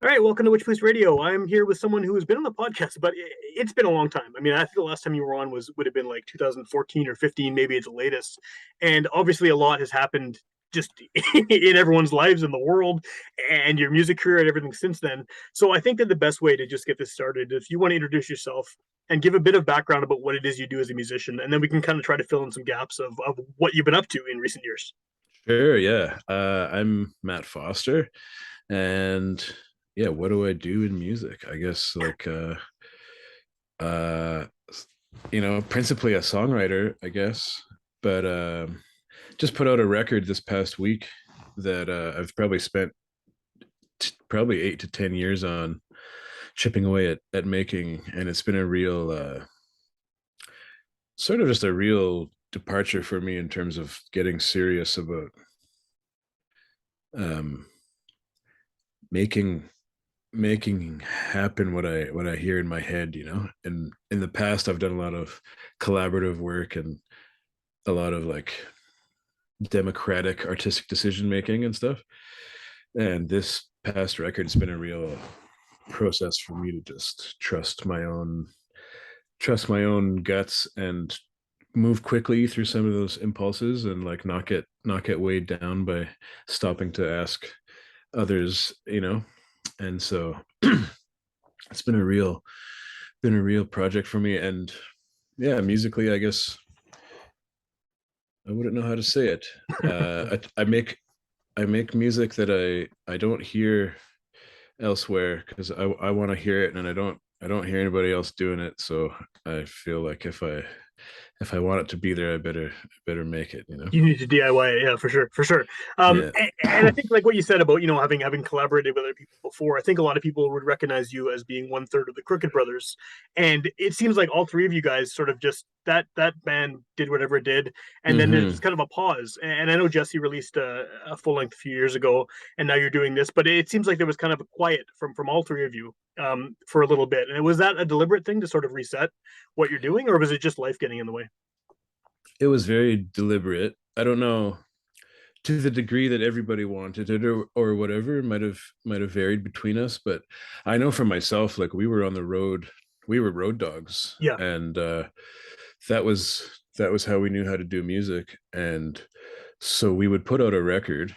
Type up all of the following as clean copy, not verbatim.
All right, welcome to Witchpolice Radio. I'm here with someone who has been on the podcast, but it's been a long time. I mean, I think the last time you were on would have been like 2014 or 15, maybe it's the latest. And obviously, a lot has happened just in everyone's lives in the world, and your music career and everything since then. So I think that the best way to just get this started, if you want to introduce yourself and give a bit of background about what it is you do as a musician, and then we can kind of try to fill in some gaps of what you've been up to in recent years. Sure, yeah. I'm Matt Foster, and yeah, what do I do in music? I guess uh, principally a songwriter, I guess, but just put out a record this past week that I've probably spent probably 8 to 10 years on chipping away at making, and it's been a real sort of just a real departure for me in terms of getting serious about um making making happen what I hear in my head, and in the past I've done a lot of collaborative work and a lot of like democratic artistic decision making and stuff, and this past record's been a real process for me to just trust my own guts and move quickly through some of those impulses and like not get weighed down by stopping to ask others, and so it's been a real project for me. And yeah, musically, I guess I wouldn't know how to say it. I make music that I don't hear elsewhere because I want to hear it, and I don't hear anybody else doing it. So I feel like if I want it to be there, I better make it. You need to DIY it, yeah, for sure, for sure. Yeah. And I think like what you said about having collaborated with other people before, I think a lot of people would recognize you as being one third of the Crooked Brothers, and it seems like all three of you guys sort of just that band did whatever it did, and then there's Hmm. just kind of a pause. And I know Jesse released a full length a few years ago, and now you're doing this, but it seems like there was kind of a quiet from all three of you for a little bit. And was that a deliberate thing to sort of reset what you're doing, or was it just life getting in the way? It was very deliberate. I don't know to the degree that everybody wanted it, or whatever. Might have varied between us, but I know for myself, like we were on the road, we were road dogs, Yeah, and that was how we knew how to do music. And so we would put out a record,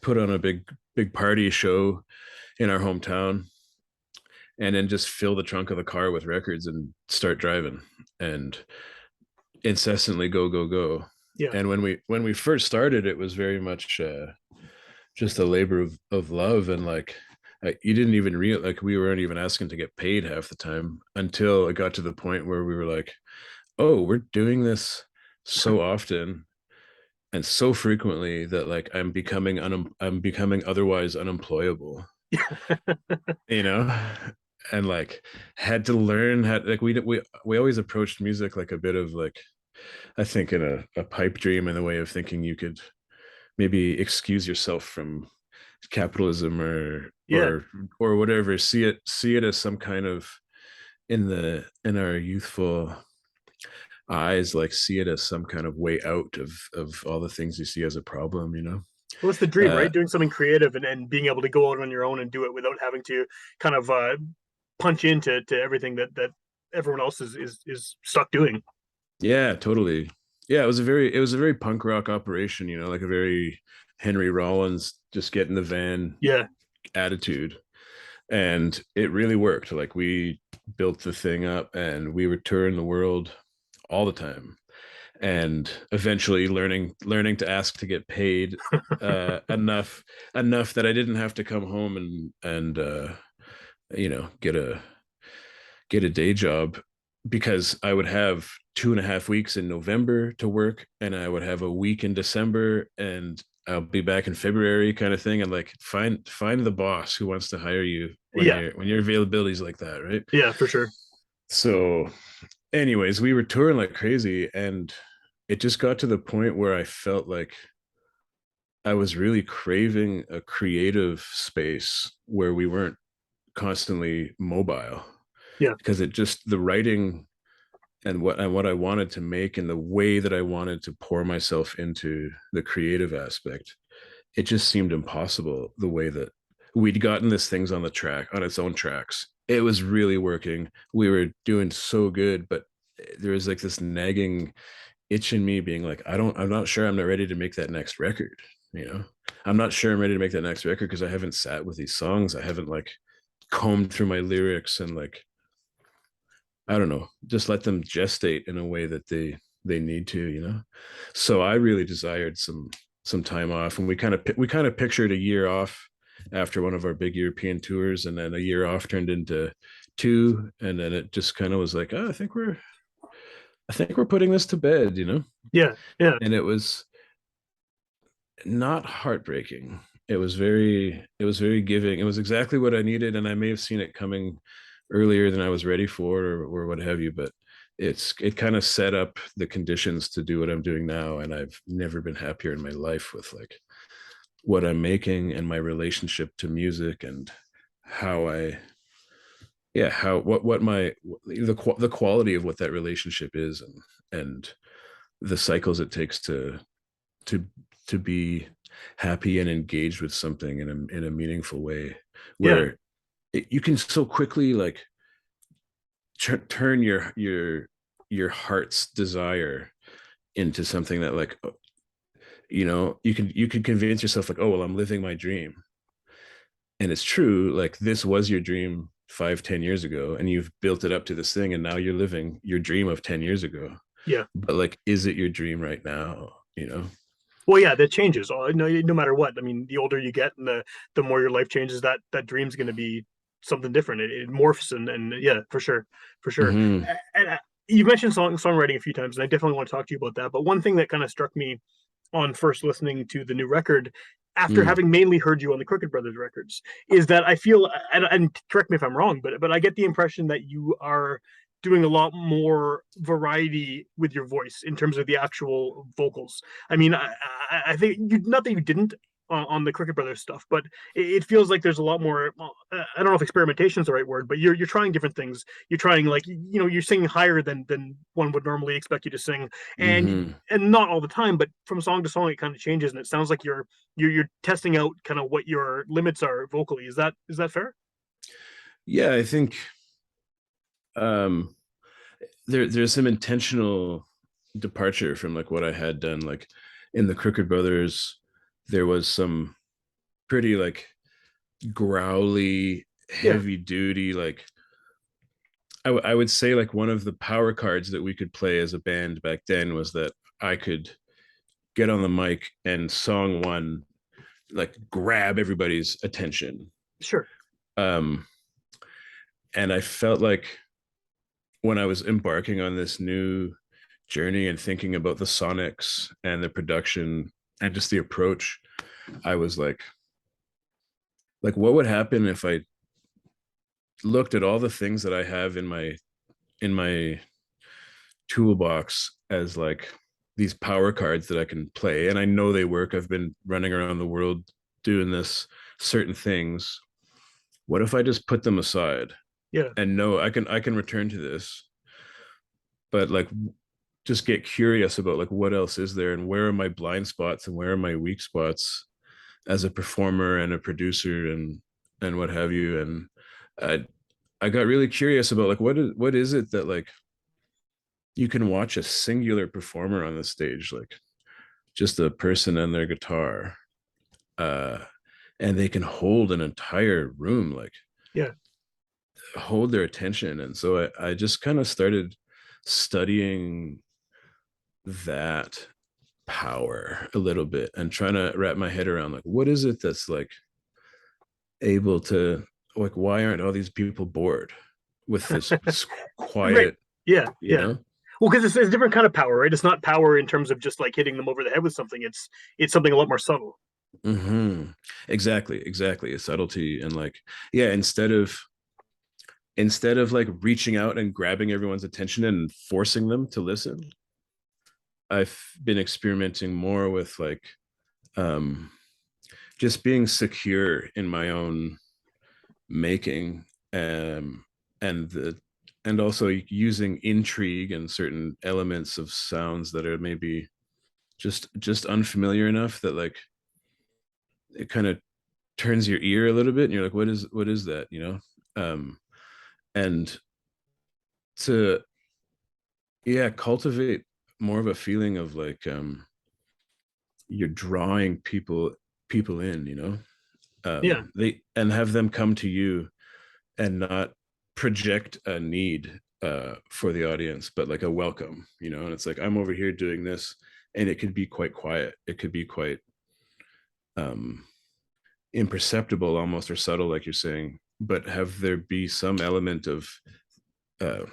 put on a big party show in our hometown, and then just fill the trunk of the car with records and start driving and incessantly go go go. yeah. And when we first started, it was very much just a labor of love. And like you didn't even real like we weren't even asking to get paid half the time until it got to the point where we were like, oh, we're doing this so often and so frequently that like I'm becoming otherwise unemployable, you know and like had to learn how, like we always approached music like a bit of like, I think, in a pipe dream, in the way of thinking you could maybe excuse yourself from capitalism Yeah, or whatever. See it as some kind of, in our youthful eyes, like see it as some kind of way out of all the things you see as a problem. well, it's the dream, uh right? Doing something creative and being able to go out on your own and do it without having to kind of punch into to everything that everyone else is stuck doing. yeah, totally. Yeah, it was a very punk rock operation, like a very Henry Rollins, just get in the van Yeah, attitude. And it really worked. Like we built the thing up and we would tour in the world all the time, and eventually learning to ask to get paid enough that I didn't have to come home and you know get a get a day job, because I would have 2.5 weeks in November to work, and I would have a week in December, and I'll be back in February, kind of thing. And like find the boss who wants to hire you when yeah, your availability is like that, right? yeah, for sure. So anyways, we were touring like crazy, and it just got to the point where I felt like I was really craving a creative space where we weren't constantly mobile, Yeah, because it just, the writing and what I wanted to make and the way that I wanted to pour myself into the creative aspect, it just seemed impossible the way that we'd gotten this things on the track on its own tracks. It was really working. We were doing so good, but there was like this nagging itch in me being like, I'm not sure I'm not ready to make that next record. You know, I'm not sure I'm ready to make that next record because I haven't sat with these songs. I haven't like combed through my lyrics and like, I don't know, just let them gestate in a way that they need to, you know. So I really desired some time off, and we kind of pictured a year off after one of our big European tours, and then a year off turned into two, and then it just kind of was like, oh, I think we're putting this to bed, you know. Yeah, yeah, And it was not heartbreaking. It was very giving. It was exactly what I needed, and I may have seen it coming earlier than I was ready for, or what have you. But it kind of set up the conditions to do what I'm doing now, and I've never been happier in my life with like what I'm making and my relationship to music and how I yeah how what my the quality of what that relationship is, and the cycles it takes to to be happy and engaged with something in a meaningful way, yeah, where you can so quickly like turn your heart's desire into something that like, you can convince yourself like, oh well, I'm living my dream. And it's true, like this was your dream 5-10 years ago, and you've built it up to this thing, and now you're living your dream of 10 years ago. yeah. But like, is it your dream right now, you know? Well, yeah, that changes. No matter what. I mean, the older you get, and the more your life changes, that dream's going to be something different. It morphs, and yeah, for sure, for sure. Mm-hmm. And you mentioned songwriting a few times, and I definitely want to talk to you about that. But one thing that kind of struck me on first listening to the new record, after Mm. having mainly heard you on the Crooked Brothers records, is that I feel, and correct me if I'm wrong, but I get the impression that you are doing a lot more variety with your voice in terms of the actual vocals. I mean, I think you, not that you didn't on the Cricket Brothers stuff, but it feels like there's a lot more. I don't know if experimentation is the right word, but you're trying different things. You're trying, like, you're singing higher than one would normally expect you to sing, Mm-hmm. and not all the time, but from song to song it kind of changes, and it sounds like you're testing out kind of what your limits are vocally. Is that fair? Yeah, I think um there's some intentional departure from like what I had done. Like in the Crooked Brothers, there was some pretty like growly, Yeah, heavy duty, like I would say like one of the power cards that we could play as a band back then was that I could get on the mic and song one, like grab everybody's attention. sure. Um, and I felt like when I was embarking on this new journey and thinking about the sonics and the production and just the approach, I was like what would happen if I looked at all the things that I have in my toolbox as like these power cards that I can play, and I know they work. I've been running around the world doing this certain things. What if I just put them aside Yeah, and know I can return to this, but like just get curious about like what else is there and where are my blind spots and where are my weak spots as a performer and a producer and what have you. And I got really curious about like what is it that like you can watch a singular performer on the stage, like just a person and their guitar, uh and they can hold an entire room, like yeah, hold their attention. And so I just kind of started studying that power a little bit and trying to wrap my head around like what is it that's like able to, like, why aren't all these people bored with this right. quiet, Yeah, you yeah. know? Well, because it's a different kind of power, right? It's not power in terms of just like hitting them over the head with something. It's something a lot more subtle. Mm-hmm. Exactly, a subtlety. And like, yeah, instead of like reaching out and grabbing everyone's attention and forcing them to listen, I've been experimenting more with like um just being secure in my own making, um and the and also using intrigue and certain elements of sounds that are maybe just unfamiliar enough that like it kind of turns your ear a little bit, and you're like, what is that, you know? And to, yeah, cultivate more of a feeling of like, you're drawing people in, you know, Yeah. they, and have them come to you and not project a need for the audience, but like a welcome, you know. And it's like, I'm over here doing this, and it could be quite quiet, it could be quite um imperceptible almost, or subtle, like you're saying, but have there be some element of uh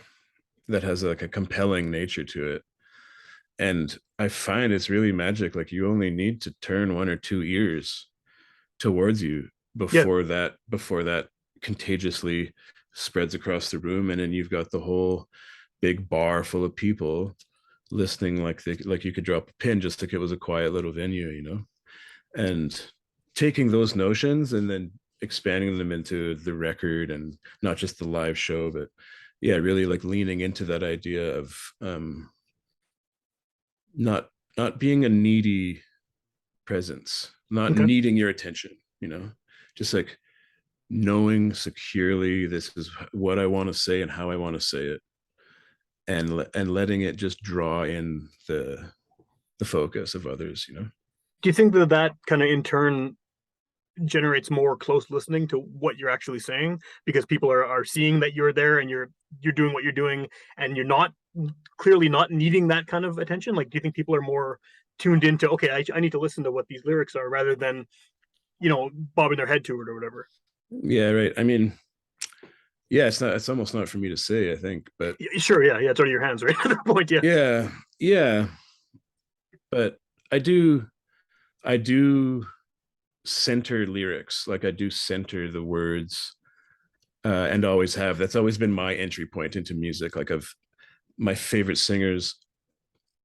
that has like a compelling nature to it. And I find it's really magic. Like, you only need to turn one or two ears towards you Yeah. before that contagiously spreads across the room, and then you've got the whole big bar full of people listening, like like you could drop a pin, just like it was a quiet little venue, you know. And taking those notions and then expanding them into the record, and not just the live show, but yeah, really like leaning into that idea of not not being a needy presence, not Okay. needing your attention, you know, just like knowing securely this is what I want to say and how I want to say it, and letting it just draw in the focus of others, you know. Do you think that that kind of in turn generates more close listening to what you're actually saying because people are seeing that you're there and you're doing what you're doing and you're not clearly not needing that kind of attention? Like, do you think people are more tuned into, okay, I need to listen to what these lyrics are rather than, bobbing their head to it or whatever? Yeah, right. I mean, yeah, it's almost not for me to say, I think, but Sure, yeah, yeah, it's out of your hands, right? At that point, yeah. yeah, yeah, but I do center lyrics, like I do center the words, and always have. That's always been my entry point into music. Like, of my favorite singers,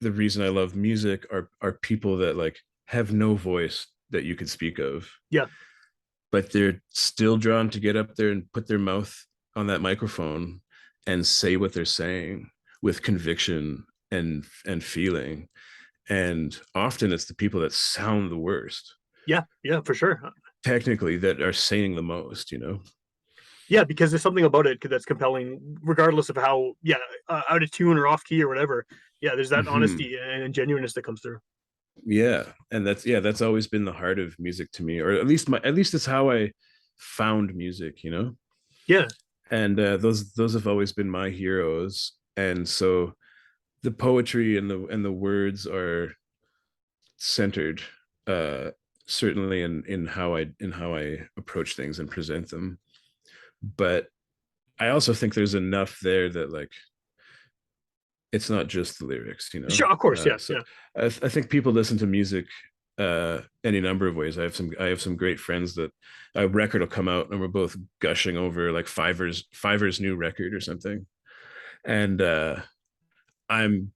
the reason I love music are people that like have no voice that you could speak of, Yeah, but they're still drawn to get up there and put their mouth on that microphone and say what they're saying with conviction and feeling. And often it's the people that sound the worst, yeah, yeah, for sure. technically, that are saying the most, you know. Yeah, because there's something about it that's compelling, regardless of how, yeah, out of tune or off key or whatever. Yeah, there's that Mm-hmm. honesty and genuineness that comes through. Yeah, and that's always been the heart of music to me, or at least it's how I found music, you know. Yeah, And those have always been my heroes. And so the poetry and the words are centered, uh certainly in how I approach things and present them. But I also think there's enough there that, like, it's not just the lyrics, you know. sure, of course, yeah, So yeah, I think people listen to music any number of ways. I have some great friends that a record will come out and we're both gushing over like Fiverr's new record or something, and I'm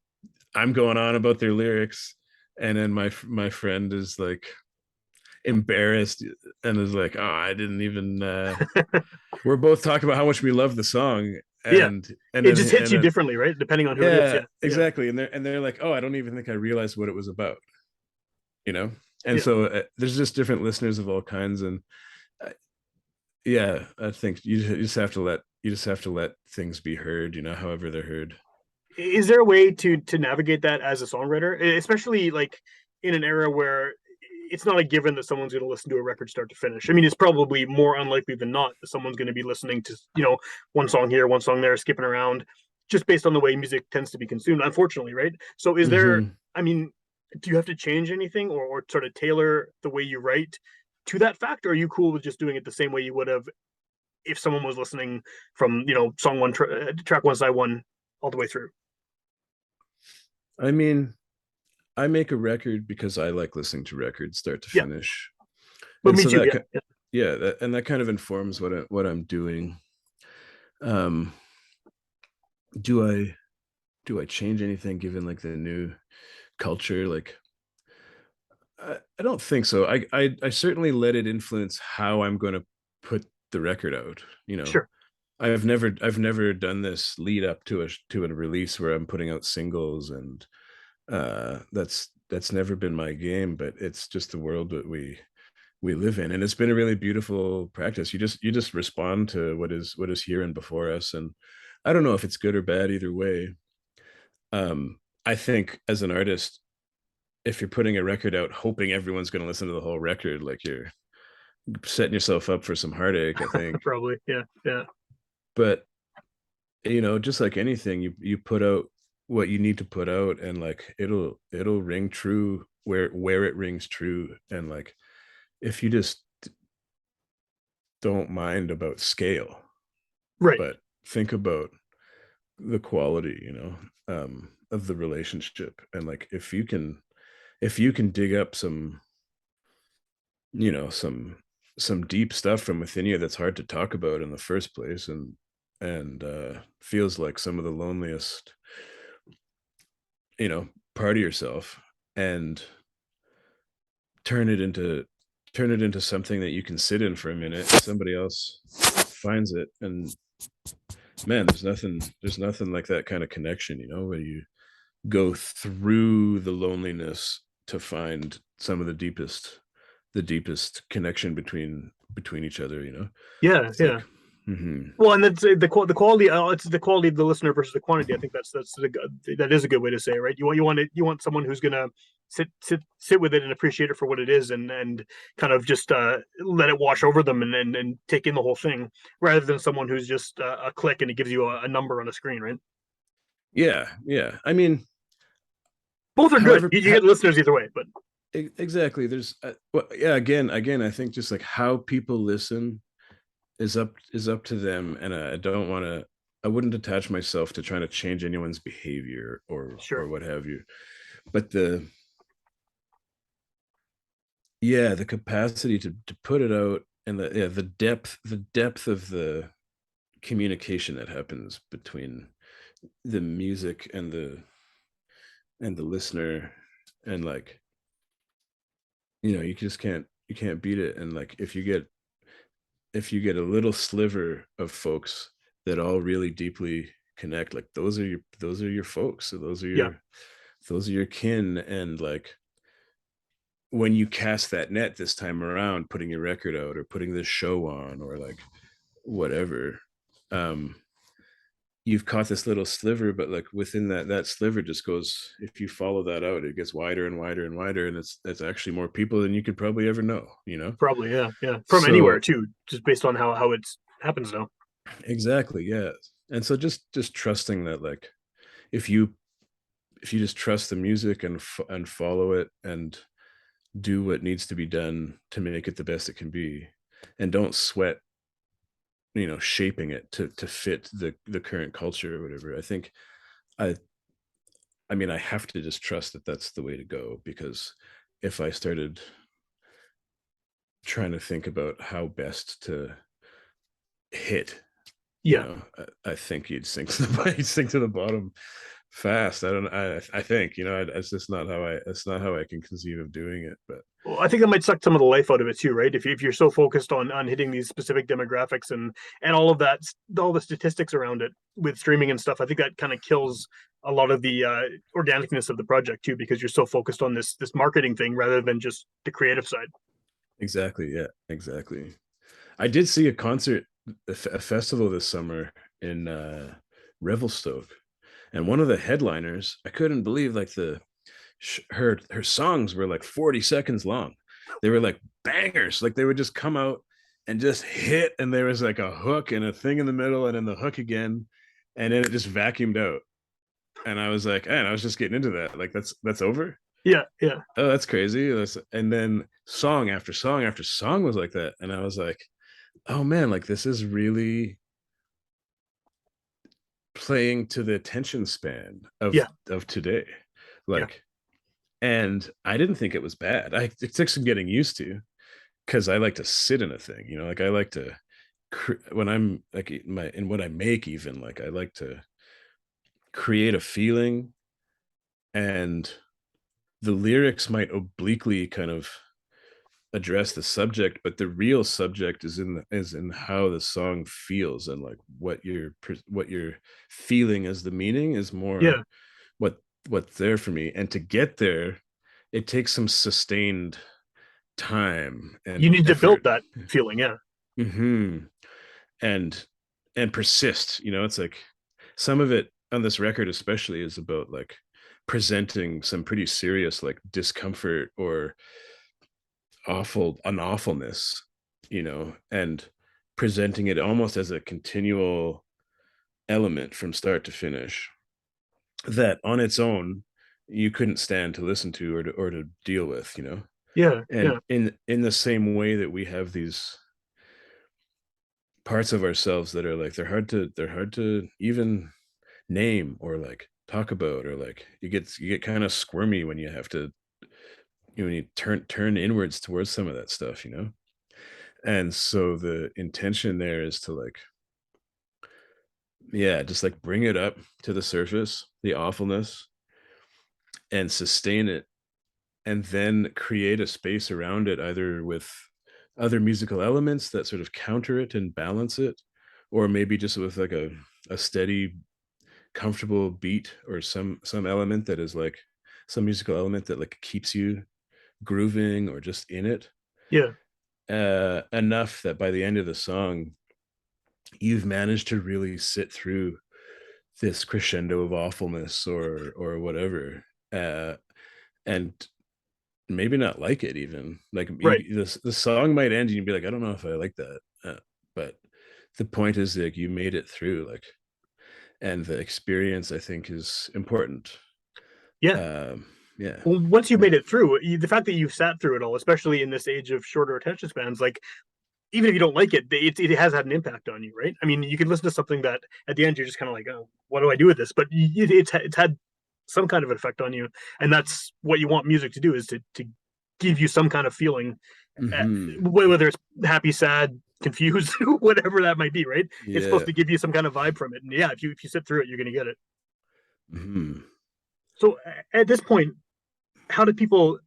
I'm going on about their lyrics, and then my friend is like embarrassed and is like, oh, I didn't even we're both talking about how much we love the song, yeah. and It then just hits and you then differently, right? Depending on who it is. yeah, Yeah, yeah, exactly. And they're like, oh, I don't even think I realized what it was about, you know. And yeah. so there's just different listeners of all kinds. And uh, yeah, I think you just have to let things be heard, you know, however they're heard. Is there a way to navigate that as a songwriter, especially like in an era where it's not a given that someone's going to listen to a record start to finish? I mean, it's probably more unlikely than not that someone's going to be listening to one song here, one song there, skipping around, just based on the way music tends to be consumed. Unfortunately, right? So, is there? Mm-hmm. I mean, do you have to change anything or sort of tailor the way you write to that fact, or are you cool with just doing it the same way you would have if someone was listening from song one, track one, side one, all the way through? I mean, I make a record because I like listening to records start to Yeah, finish, but and me so too. Yeah, yeah. yeah, and that kind of informs what I'm doing. Um, do I change anything given like the new culture? Like, I don't think so. I certainly let it influence how I'm going to put the record out. You know, Sure. I've never done this lead up to a release where I'm putting out singles, and that's never been my game. But it's just the world that we live in, and it's been a really beautiful practice. You just respond to what is here and before us, and I don't know if it's good or bad either way. I think as an artist, if you're putting a record out hoping everyone's going to listen to the whole record, like you're setting yourself up for some heartache, I think. Probably, yeah, yeah, But just like anything, you put out what you need to put out, and like it'll ring true where it rings true. And like if you just don't mind about scale, right, but think about the quality, of the relationship. And like if you can dig up you know some some deep stuff from within you that's hard to talk about in the first place, and feels like some of the loneliest, part of yourself, and turn it into something that you can sit in for a minute, and somebody else finds it. And man, there's nothing like that kind of connection, where you go through the loneliness to find some of the deepest connection between each other. yeah, It's yeah. like, mhm. Well, and that's the quality. It's the quality of the listener versus the quantity. I think that is a good way to say it, right? You want someone who's gonna sit with it and appreciate it for what it is, and kind of just let it wash over them, and take in the whole thing, rather than someone who's just a click and it gives you a number on a screen, right? Yeah, yeah. I mean, Both are good. however, You get listeners either way, but exactly. There's, well, yeah. Again, I think just like how people listen is up to them, and I don't want to. I wouldn't attach myself to trying to change anyone's behavior or sure. what have you. But the capacity to put it out, and the depth of the communication that happens between the music and the listener, and like, you can't beat it. And like if you get a little sliver of folks that all really deeply connect, like those are your folks. So Yeah, those are your kin. And like when you cast that net this time around, putting your record out or putting this show on or like whatever, um you've caught this little sliver. But like within that sliver just goes, if you follow that out, it gets wider and wider and wider, and it's actually more people than you could probably ever know. probably, yeah, yeah. From anywhere So too, just based on how it happens now. exactly, yeah. And so just trusting that, like, if you just trust the music and follow it and do what needs to be done to make it the best it can be, and don't sweat, shaping it to fit the current culture or whatever. I think i I mean, I have to just trust that that's the way to go, because if I started trying to think about how best to hit, Yeah. I think you'd sink to the you'd sink to the bottom fast. I don't. I think, it's just not how I. It's not how I can conceive of doing it. But Well, I think that might suck some of the life out of it too, right? If you're so focused on hitting these specific demographics and all of that, all the statistics around it with streaming and stuff, I think that kind of kills a lot of the organicness of the project too, because you're so focused on this marketing thing rather than just the creative side. exactly, yeah, exactly. I did see a concert, a festival this summer in Revelstoke, and one of the headliners, I couldn't believe, like, her songs were like 40 seconds long. They were like bangers. Like they would just come out and just hit, and there was like a hook and a thing in the middle, and then the hook again, and then it just vacuumed out. And I was like, man, I was just getting into that. Like that's over. Yeah, yeah, Oh, that's crazy. And then song after song after song was like that, and I was like, oh man, like this is really playing to the attention span of yeah, today. yeah, Like, and I didn't think it was bad. It took some getting used to, because I like to sit in a thing, like I like to, when I'm like in what I make, even like I like to create a feeling, and the lyrics might obliquely kind of address the subject, but the real subject is in how the song feels, and like what you're feeling as the meaning is more yeah, what what's there for me. And to get there, it takes some sustained time You and need to build effort. that feeling. Yeah. Hmm. and and persist, it's like some of it on this record especially is about like presenting some pretty serious like discomfort or awfulness, and presenting it almost as a continual element from start to finish that on its own you couldn't stand to listen to or to deal with, Yeah. and Yeah. in the same way that we have these parts of ourselves that are like they're hard to even name or like talk about, or like you get kind of squirmy when you have to, when you turn inwards towards some of that stuff, and so the intention there is to like, yeah, just like bring it up to the surface, the awfulness, and sustain it, and then create a space around it, either with other musical elements that sort of counter it and balance it, or maybe just with like a steady comfortable beat, or some element that is like some musical element that like keeps you grooving or just in it, Yeah. enough that by the end of the song you've managed to really sit through this crescendo of awfulness or whatever, uh, and maybe not like it even, like Right. the song might end and you'd be like, I don't know if I like that, but the point is like you made it through, like, and the experience I think is important. Yeah. um yeah. Well, once you Yeah. made it through, the fact that you've sat through it all, especially in this age of shorter attention spans, like even if you don't like it, it has had an impact on you, right? I mean, you can listen to something that at the end you're just kind of like, oh, what do I do with this? But it's had some kind of an effect on you, and that's what you want music to do, is to give you some kind of feeling, Hmm. whether it's happy, sad, confused, whatever that might be, right? It's supposed Yeah. to give you some kind of vibe from it, and yeah, if you sit through it, you're gonna get it. Hmm. So at this point, how did people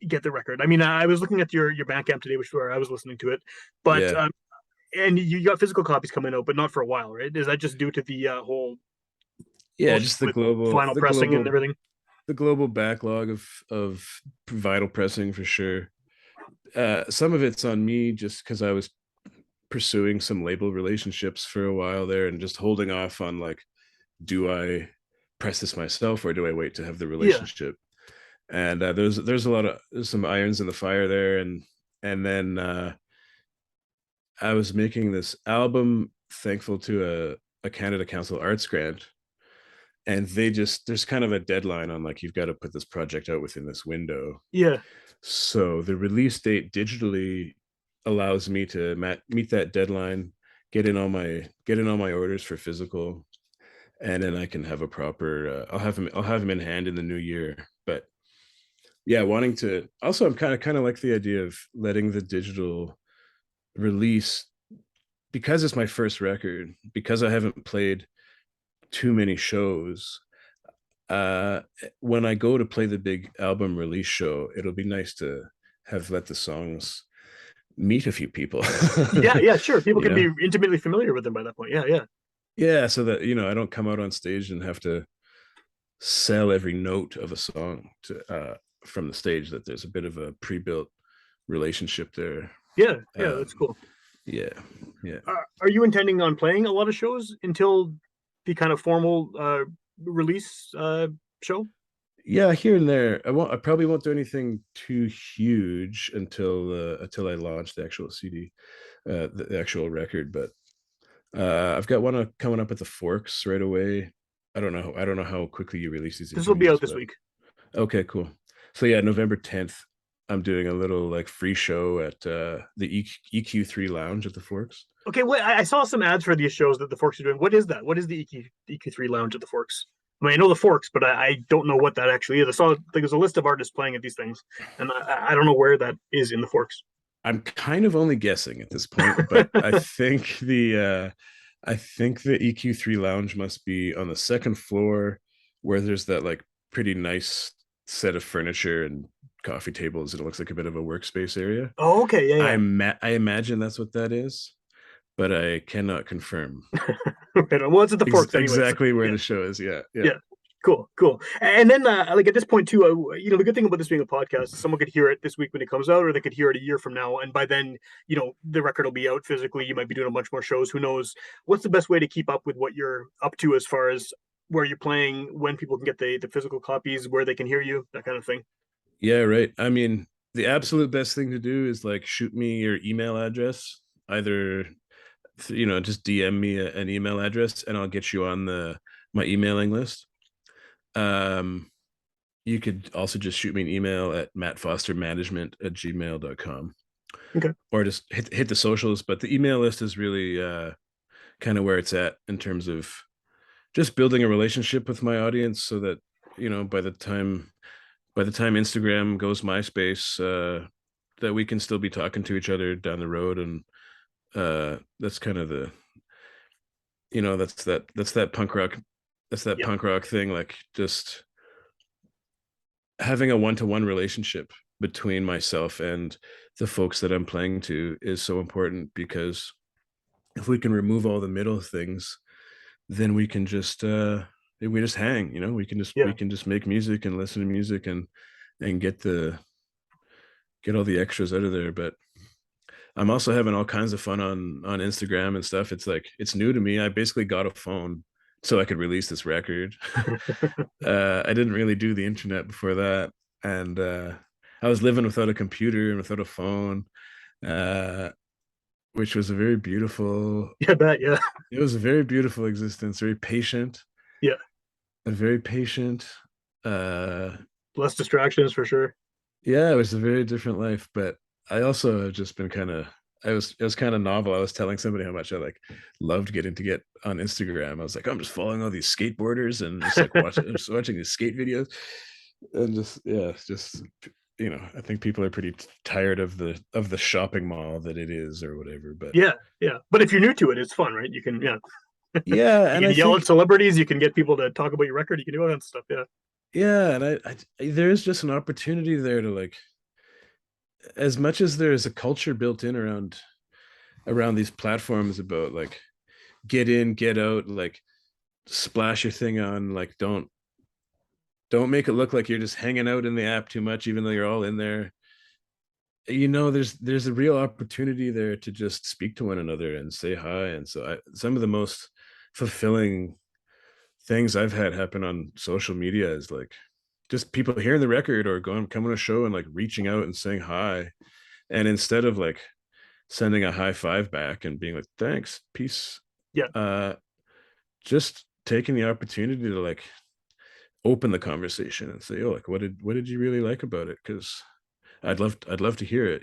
get the record? I mean, I was looking at your Bandcamp today, which is where I was listening to it, but Yeah. and you got physical copies coming out, but not for a while, right? Is that just due to the whole Yeah, bullshit just the with global vinyl the pressing and global everything? the global backlog of vital pressing for sure. Some of it's on me just because I was pursuing some label relationships for a while there and just holding off on like, do I press this myself or do I wait to have the Yeah, relationship? And there's some irons in the fire there, and then I was making this album thankful to a Canada Council Arts grant, and there's kind of a deadline on like, you've got to put this project out within this window. yeah, So the release date digitally allows me to meet that deadline, get in all my orders for physical, and then I can have a proper. I'll have him in hand in the new year. But yeah, wanting to also, I'm kind of like the idea of letting the digital release, because it's my first record, because I haven't played too many shows. uh when I go to play the big album release show, it'll be nice to have let the songs meet a few people. yeah, yeah. Sure, people you can know be intimately familiar with them by that point. Yeah, yeah, yeah, so that I don't come out on stage and have to sell every note of a song to from the stage, that there's a bit of a pre-built relationship there. yeah, yeah. That's um cool. yeah. Yeah. Are you intending on playing a lot of shows until the kind of formal release show? Yeah, here and there. I probably won't do anything too huge until I launch the actual CD, the actual record. But I've got one coming up at the Forks right away. I don't know how quickly you release these This will be out interviews, this but week. okay, cool. So yeah, November 10th, I'm doing a little like free show at the EQ3 Lounge at the Forks. Okay, wait. I saw some ads for these shows that the Forks are doing. What is that? What is the EQ3 Lounge at the Forks? I mean, I know the Forks, but I don't know what that actually is. I saw there's a list of artists playing at these things, and I don't know where that is in the Forks. I'm kind of only guessing at this point, but I think the EQ3 Lounge must be on the second floor, where there's that like pretty nice set of furniture and coffee tables, and it looks like a bit of a workspace area. Oh, okay, yeah, I imagine that's what that is, but I cannot confirm yeah. Well, it's at the Forks, anyways. exactly where Yeah, the show is. Yeah, yeah. yeah. Cool, cool. And then, like at this point too, the good thing about this being a podcast is someone could hear it this week when it comes out, or they could hear it a year from now, and by then, the record will be out physically. You might be doing a bunch more shows. Who knows? What's the best way to keep up with what you're up to as far as where you're playing, when people can get the physical copies, where they can hear you, that kind of thing? Yeah, right. I mean, the absolute best thing to do is like shoot me your email address, either just DM me an email address and I'll get you on the my emailing list. Um, you could also just shoot me an email at mattfostermanagement@gmail.com, Okay. or just hit the socials. But the email list is really kind of where it's at in terms of just building a relationship with my audience, so that by the time Instagram goes MySpace, that we can still be talking to each other down the road. And that's kind of that's that punk rock, Yeah. punk rock thing, like just having a one-to-one relationship between myself and the folks that I'm playing to is so important, because if we can remove all the middle things, then we just hang, we Yeah. can just make music and listen to music and get all the extras out of there. But I'm also having all kinds of fun on Instagram and stuff. It's like it's new to me. I basically got a phone so I could release this record. I didn't really do the internet before that, and I was living without a computer and without a phone, uh, which was a very beautiful. Yeah. I bet. Yeah. It was a very beautiful existence. Very patient, Yeah. a very patient. Uh, Less distractions for sure. yeah, it was a very different life, but I also have just been kind of. It was kind of novel. I was telling somebody how much I like loved getting to get on Instagram. I was like, I'm just following all these skateboarders and just like just watching these skate videos, and just yeah, just I think people are pretty tired of the shopping mall that it is or whatever. But Yeah. Yeah. But if you're new to it, it's fun, right? You can, yeah, yeah, you and can I yell at think celebrities. You can get people to talk about your record. You can do all that stuff. Yeah. yeah, and there is just an opportunity there to like, as much as there is a culture built in around these platforms about like get in, get out, like splash your thing on, like don't make it look like you're just hanging out in the app too much, even though you're all in there. There's a real opportunity there to just speak to one another and say hi. And so some of the most fulfilling things I've had happen on social media is like just people hearing the record or coming to a show and like reaching out and saying hi. And instead of like sending a high five back and being like, thanks, peace, Yeah. uh, just taking the opportunity to like open the conversation and say, oh, like what did you really like about it? Because I'd love to hear it.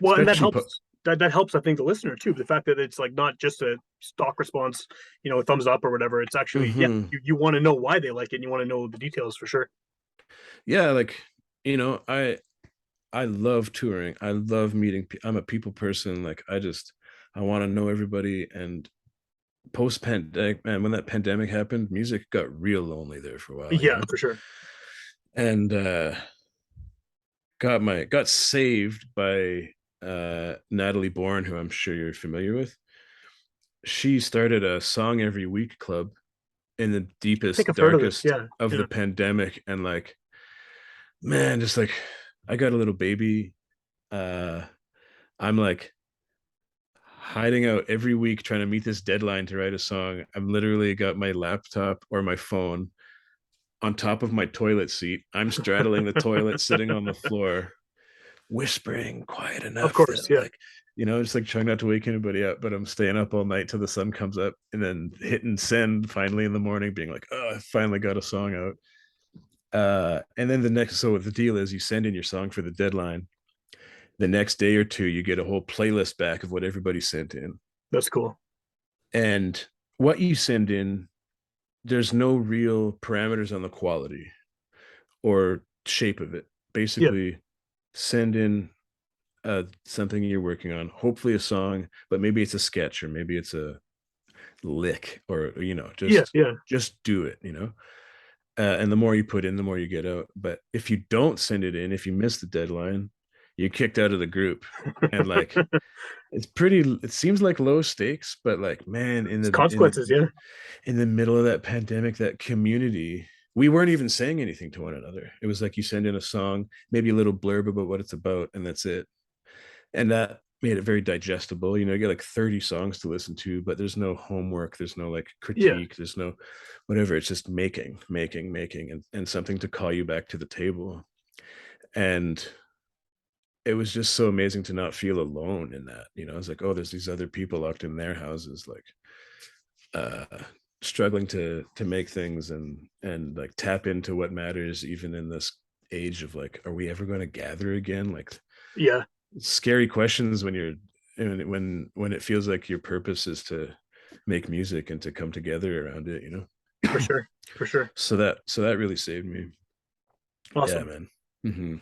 Well, and that Especially helps. That helps, I think, the listener too. The fact that it's like not just a stock response, a thumbs up or whatever. It's actually, yeah, Mhm. you want to know why they like it, and you want to know the details for sure. Yeah, like I love touring. I love meeting. I'm a people person. Like I want to know everybody. And post pandemic, man, when that pandemic happened, music got real lonely there for a while, Yeah, for sure. and got saved by Natalie Bourne, who I'm sure you're familiar with. She started a song every week club in the I think deepest, I've heard of this. darkest Yeah, of yeah, the pandemic, and like, man, just like I got a little baby. Uh, I'm like hiding out every week trying to meet this deadline to write a song. I'm literally got my laptop or my phone on top of my toilet seat. I'm straddling the toilet, sitting on the floor, whispering quiet of enough that course. Yeah, like, just like trying not to wake anybody up, but I'm staying up all night till the sun comes up and then hitting send finally in the morning, being like, oh, I finally got a song out. And then so the deal is you send in your song for the deadline. The next day or two, you get a whole playlist back of what everybody sent in. that's cool. And what you send in, there's no real parameters on the quality or shape of it. Yeah, Basically, send in something you're working on, hopefully a song, but maybe it's a sketch or maybe it's a lick, or yeah, yeah, just do it. And the more you put in, the more you get out. But if you don't send it in, if you miss the deadline, you kicked out of the group. And like it seems like low stakes, but like, man, It's consequences, yeah. in the middle of that pandemic, that community, we weren't even saying anything to one another. It was like you send in a song, maybe a little blurb about what it's about, and that's it. And that made it very digestible. You know, you get like 30 songs to listen to, but there's no homework, there's no like Yeah, critique, there's no whatever. It's just making, and something to call you back to the table. And it was just so amazing to not feel alone in that. You know, I was like, oh, there's these other people locked in their houses, like uh struggling to make things and like tap into what matters, even in this age of like, are we ever going to gather again? Like, yeah, scary questions when you're when it feels like your purpose is to make music and to come together around it, you know. for sure, for sure. So that really saved me. Yeah, Awesome. man. Hmm.